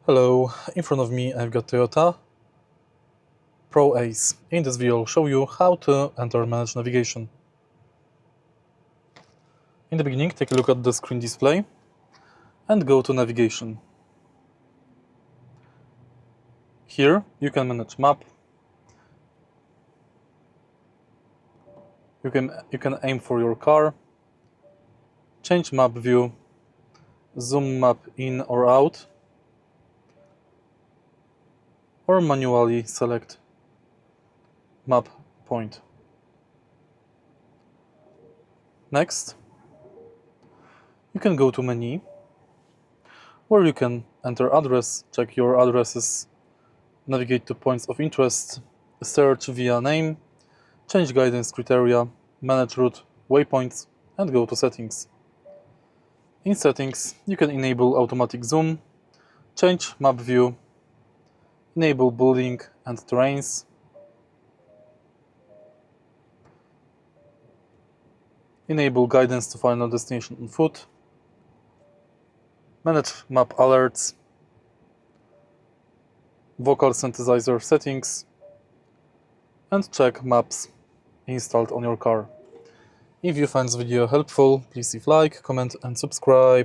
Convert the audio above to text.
Hello, in front of me I've got Toyota Proace. In this video I'll show you how to enter manage navigation. In the beginning, take a look at the screen display and go to navigation. Here you can manage map. You can aim for your car, change map view, zoom map in or out, or manually select map point. Next, you can go to menu, where you can enter address, check your addresses, navigate to points of interest, search via name, change guidance criteria, manage route, waypoints, and go to settings. In settings, you can enable automatic zoom, change map view, enable building and terrains, enable guidance to final destination on foot, manage map alerts, vocal synthesizer settings, and check maps installed on your car. If you find this video helpful, please leave like, comment and subscribe.